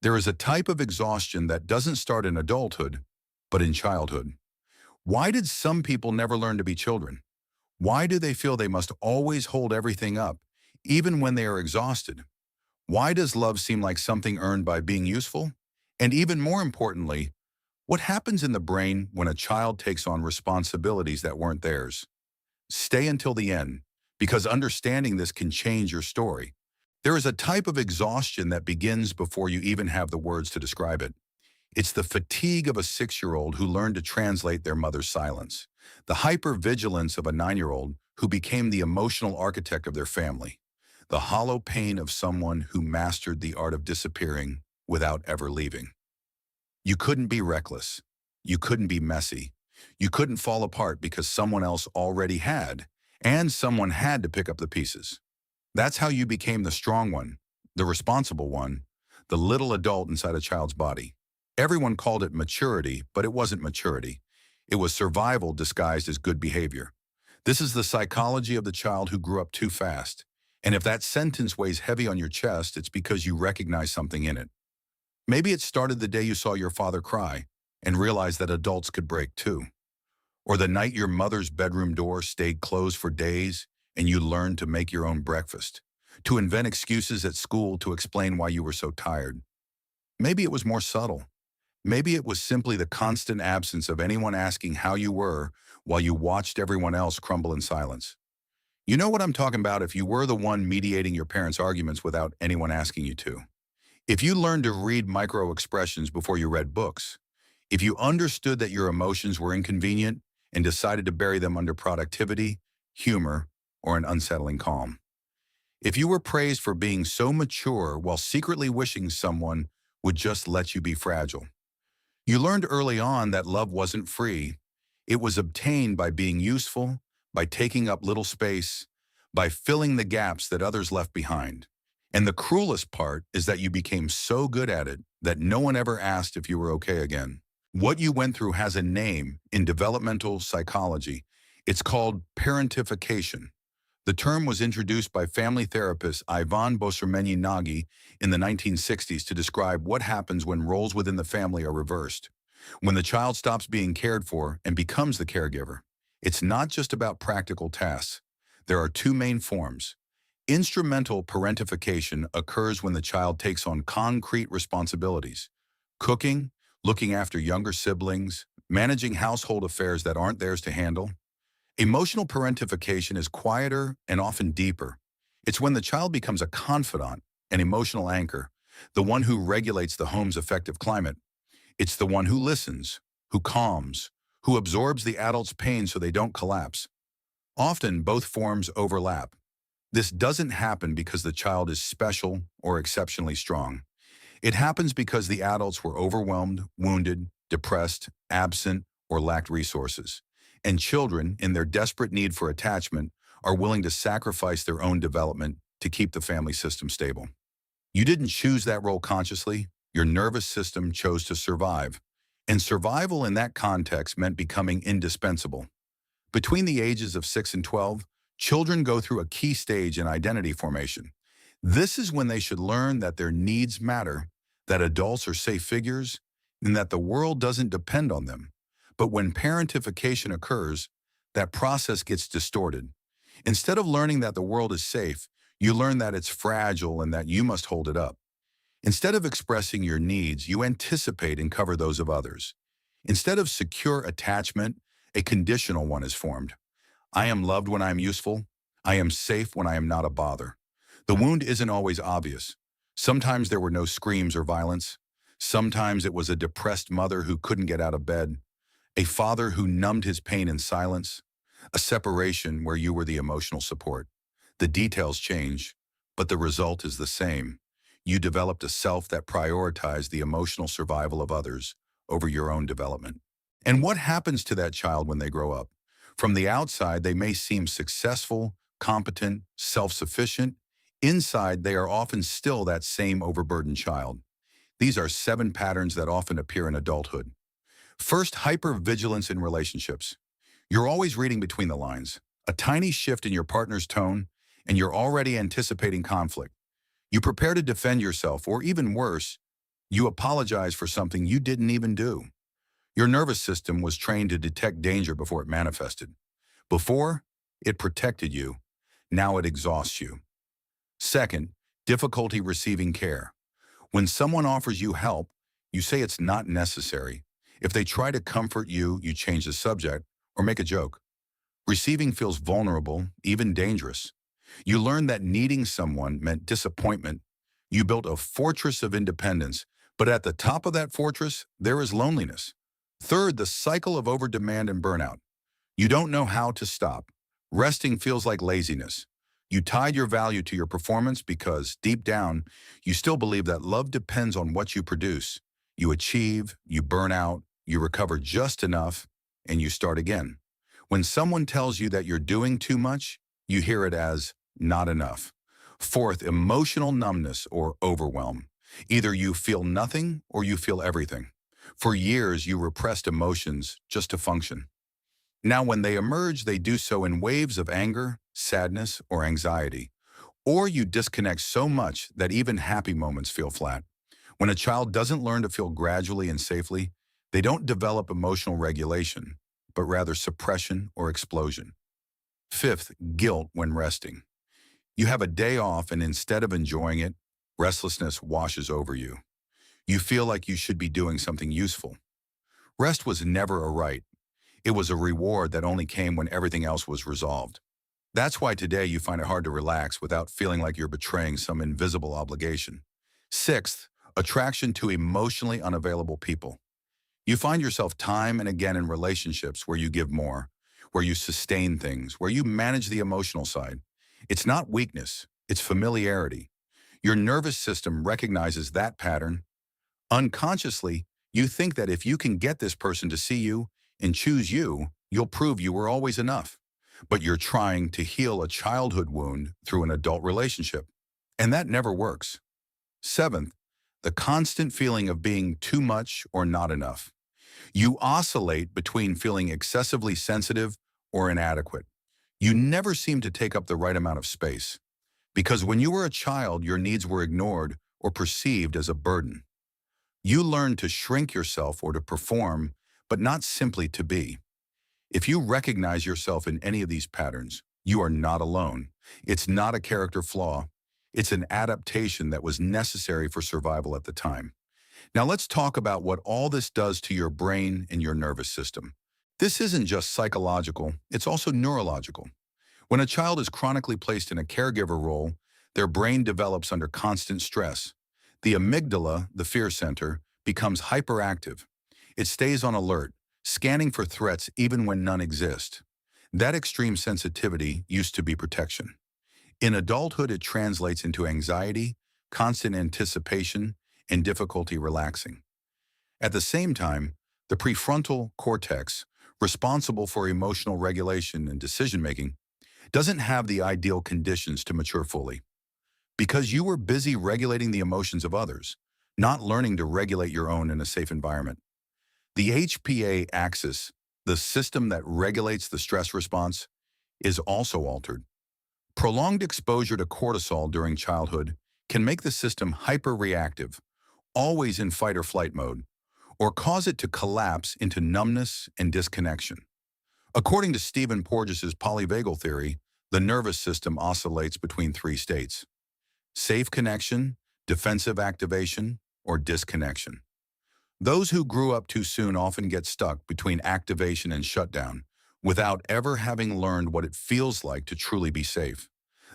There is a type of exhaustion that doesn't start in adulthood, but in childhood. Why did some people never learn to be children? Why do they feel they must always hold everything up, even when they are exhausted? Why does love seem like something earned by being useful? And even more importantly, what happens in the brain when a child takes on responsibilities that weren't theirs? Stay until the end, because understanding this can change your story. There is a type of exhaustion that begins before you even have the words to describe it. It's the fatigue of a 6-year-old who learned to translate their mother's silence, the hypervigilance of a 9-year-old who became the emotional architect of their family, the hollow pain of someone who mastered the art of disappearing without ever leaving. You couldn't be reckless. You couldn't be messy. You couldn't fall apart because someone else already had, and someone had to pick up the pieces. That's how you became the strong one, the responsible one, the little adult inside a child's body. Everyone called it maturity, but it wasn't maturity. It was survival disguised as good behavior. This is the psychology of the child who grew up too fast. And if that sentence weighs heavy on your chest, it's because you recognize something in it. Maybe it started the day you saw your father cry and realized that adults could break too. Or the night your mother's bedroom door stayed closed for days and you learned to make your own breakfast, to invent excuses at school to explain why you were so tired. Maybe it was more subtle. Maybe it was simply the constant absence of anyone asking how you were while you watched everyone else crumble in silence. You know what I'm talking about if you were the one mediating your parents' arguments without anyone asking you to. If you learned to read micro-expressions before you read books. If you understood that your emotions were inconvenient and decided to bury them under productivity, humor, or an unsettling calm. If you were praised for being so mature while secretly wishing someone would just let you be fragile. You learned early on that love wasn't free. It was obtained by being useful, by taking up little space, by filling the gaps that others left behind. And the cruelest part is that you became so good at it that no one ever asked if you were okay again. What you went through has a name in developmental psychology. It's called parentification. The term was introduced by family therapist Ivan Bosermenyi-Nagy in the 1960s to describe what happens when roles within the family are reversed. When the child stops being cared for and becomes the caregiver. It's not just about practical tasks. There are two main forms. Instrumental parentification occurs when the child takes on concrete responsibilities. Cooking, looking after younger siblings, managing household affairs that aren't theirs to handle. Emotional parentification is quieter and often deeper. It's when the child becomes a confidant, an emotional anchor, the one who regulates the home's affective climate. It's the one who listens, who calms, who absorbs the adult's pain so they don't collapse. Often, both forms overlap. This doesn't happen because the child is special or exceptionally strong. It happens because the adults were overwhelmed, wounded, depressed, absent, or lacked resources. And children, in their desperate need for attachment, are willing to sacrifice their own development to keep the family system stable. You didn't choose that role consciously. Your nervous system chose to survive. And survival in that context meant becoming indispensable. Between the ages of 6 and 12, children go through a key stage in identity formation. This is when they should learn that their needs matter, that adults are safe figures, and that the world doesn't depend on them. But when parentification occurs, that process gets distorted. Instead of learning that the world is safe, you learn that it's fragile and that you must hold it up. Instead of expressing your needs, you anticipate and cover those of others. Instead of secure attachment, a conditional one is formed. I am loved when I am useful. I am safe when I am not a bother. The wound isn't always obvious. Sometimes there were no screams or violence. Sometimes it was a depressed mother who couldn't get out of bed, a father who numbed his pain in silence, a separation where you were the emotional support. The details change, but the result is the same. You developed a self that prioritized the emotional survival of others over your own development. And what happens to that child when they grow up? From the outside, they may seem successful, competent, self-sufficient. Inside, they are often still that same overburdened child. These are 7 patterns that often appear in adulthood. First, hypervigilance in relationships. You're always reading between the lines. A tiny shift in your partner's tone, and you're already anticipating conflict. You prepare to defend yourself, or even worse, You apologize for something you didn't even do. Your nervous system was trained to detect danger before it manifested. Before, it protected you. Now it exhausts you. Second, difficulty receiving care. When someone offers you help, you say it's not necessary. If they try to comfort you, you change the subject or make a joke. Receiving feels vulnerable, even dangerous. You learn that needing someone meant disappointment. You built a fortress of independence, but at the top of that fortress, there is loneliness. Third, the cycle of overdemand and burnout. You don't know how to stop. Resting feels like laziness. You tied your value to your performance because, deep down, you still believe that love depends on what you produce. You achieve, you burn out, you recover just enough, and you start again. When someone tells you that you're doing too much, you hear it as not enough. Fourth, emotional numbness or overwhelm. Either you feel nothing or you feel everything. For years, you repressed emotions just to function. Now, when they emerge, they do so in waves of anger, sadness, or anxiety. Or you disconnect so much that even happy moments feel flat. When a child doesn't learn to feel gradually and safely, they don't develop emotional regulation, but rather suppression or explosion. Fifth, guilt when resting. You have a day off and instead of enjoying it, restlessness washes over you. You feel like you should be doing something useful. Rest was never a right. It was a reward that only came when everything else was resolved. That's why today you find it hard to relax without feeling like you're betraying some invisible obligation. Sixth, attraction to emotionally unavailable people. You find yourself time and again in relationships where you give more, where you sustain things, where you manage the emotional side. It's not weakness, it's familiarity. Your nervous system recognizes that pattern. Unconsciously, you think that if you can get this person to see you and choose you, you'll prove you were always enough. But you're trying to heal a childhood wound through an adult relationship. And that never works. Seventh, the constant feeling of being too much or not enough. You oscillate between feeling excessively sensitive or inadequate. You never seem to take up the right amount of space. Because when you were a child, your needs were ignored or perceived as a burden. You learn to shrink yourself or to perform, but not simply to be. If you recognize yourself in any of these patterns, you are not alone. It's not a character flaw. It's an adaptation that was necessary for survival at the time. Now let's talk about what all this does to your brain and your nervous system. This isn't just psychological, it's also neurological. When a child is chronically placed in a caregiver role, their brain develops under constant stress. The amygdala, the fear center, becomes hyperactive. It stays on alert, scanning for threats even when none exist. That extreme sensitivity used to be protection. In adulthood, it translates into anxiety, constant anticipation, and difficulty relaxing. At the same time, the prefrontal cortex, responsible for emotional regulation and decision-making, doesn't have the ideal conditions to mature fully. Because you were busy regulating the emotions of others, not learning to regulate your own in a safe environment. The HPA axis, the system that regulates the stress response, is also altered. Prolonged exposure to cortisol during childhood can make the system hyperreactive, always in fight or flight mode, or cause it to collapse into numbness and disconnection. According to Stephen Porges's polyvagal theory, the nervous system oscillates between three states: safe connection, defensive activation, or disconnection. Those who grew up too soon often get stuck between activation and shutdown without ever having learned what it feels like to truly be safe.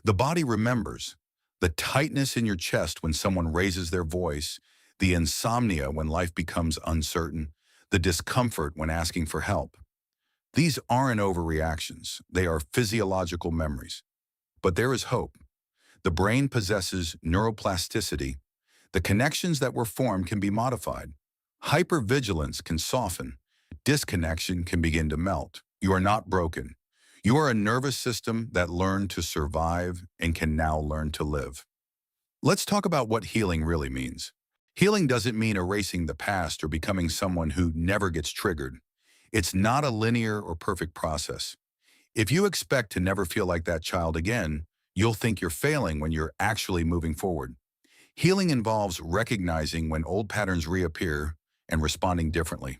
The body remembers the tightness in your chest when someone raises their voice, the insomnia when life becomes uncertain, the discomfort when asking for help. These aren't overreactions, they are physiological memories. But there is hope. The brain possesses neuroplasticity. The connections that were formed can be modified. Hypervigilance can soften. Disconnection can begin to melt. You are not broken. You are a nervous system that learned to survive and can now learn to live. Let's talk about what healing really means. Healing doesn't mean erasing the past or becoming someone who never gets triggered. It's not a linear or perfect process. If you expect to never feel like that child again, you'll think you're failing when you're actually moving forward. Healing involves recognizing when old patterns reappear and responding differently.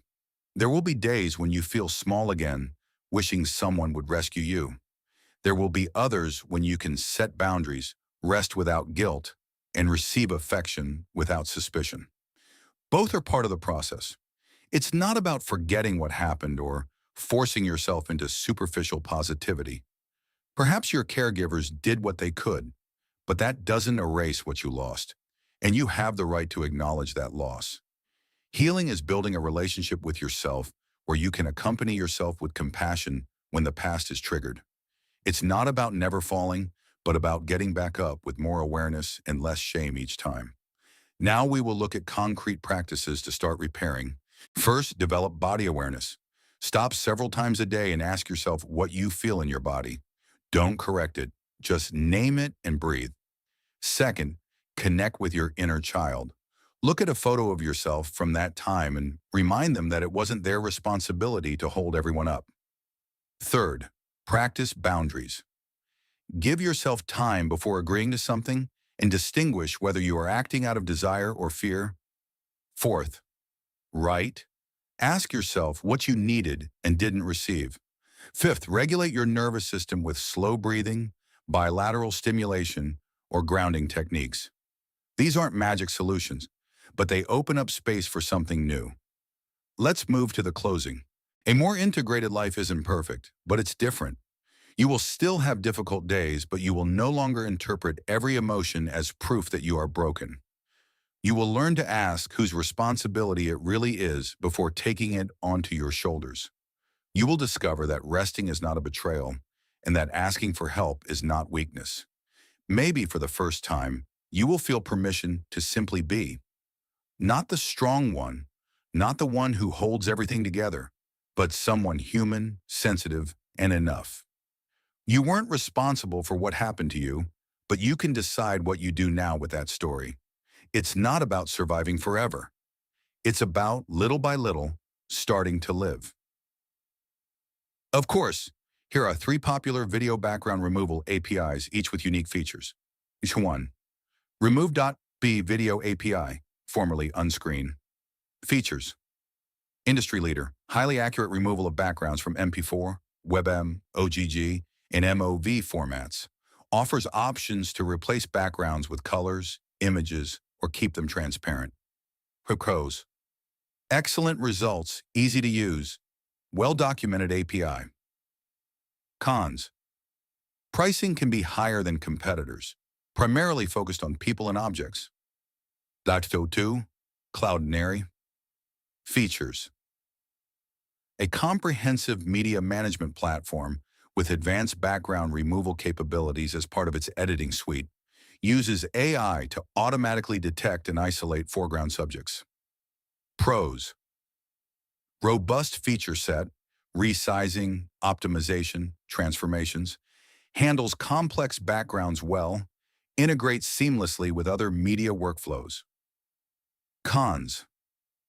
There will be days when you feel small again, wishing someone would rescue you. There will be others when you can set boundaries, rest without guilt, and receive affection without suspicion. Both are part of the process. It's not about forgetting what happened or forcing yourself into superficial positivity. Perhaps your caregivers did what they could, but that doesn't erase what you lost, and you have the right to acknowledge that loss. Healing is building a relationship with yourself where you can accompany yourself with compassion when the past is triggered. It's not about never falling, but about getting back up with more awareness and less shame each time. Now we will look at concrete practices to start repairing. First, develop body awareness. Stop several times a day and ask yourself what you feel in your body. Don't correct it, just name it and breathe. Second, connect with your inner child. Look at a photo of yourself from that time and remind them that it wasn't their responsibility to hold everyone up. Third, practice boundaries. Give yourself time before agreeing to something and distinguish whether you are acting out of desire or fear. Fourth, write. Ask yourself what you needed and didn't receive. Fifth, regulate your nervous system with slow breathing, bilateral stimulation, or grounding techniques. These aren't magic solutions, but they open up space for something new. Let's move to the closing. A more integrated life isn't perfect, but it's different. You will still have difficult days, but you will no longer interpret every emotion as proof that you are broken. You will learn to ask whose responsibility it really is before taking it onto your shoulders. You will discover that resting is not a betrayal and that asking for help is not weakness. Maybe for the first time, you will feel permission to simply be. Not the strong one, not the one who holds everything together, but someone human, sensitive, and enough. You weren't responsible for what happened to you, but you can decide what you do now with that story. It's not about surviving forever. It's about, little by little, starting to live. Of course, here are 3 popular video background removal APIs, each with unique features. Each one. Remove.b Video API, formerly Unscreen. Features. Industry leader, highly accurate removal of backgrounds from MP4, WebM, OGG, and MOV formats. Offers options to replace backgrounds with colors, images, or keep them transparent. Pros. Excellent results, easy to use, well-documented API. Cons. Pricing can be higher than competitors, primarily focused on people and objects. .2 Cloudinary. Features. A comprehensive media management platform with advanced background removal capabilities as part of its editing suite, uses AI to automatically detect and isolate foreground subjects. Pros. Robust feature set, resizing, optimization, transformations, handles complex backgrounds well, integrates seamlessly with other media workflows. Cons.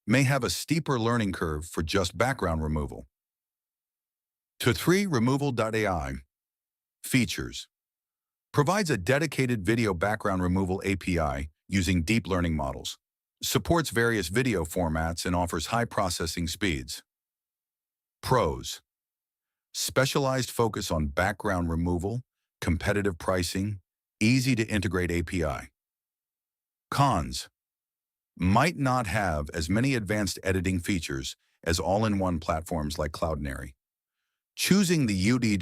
May have a steeper learning curve for just background removal. .3 Removal.ai. Features. Provides a dedicated video background removal API using deep learning models. Supports various video formats and offers high processing speeds. Pros. Specialized focus on background removal, competitive pricing, easy to integrate API. Cons. Might not have as many advanced editing features as all-in-one platforms like Cloudinary. Choosing the UD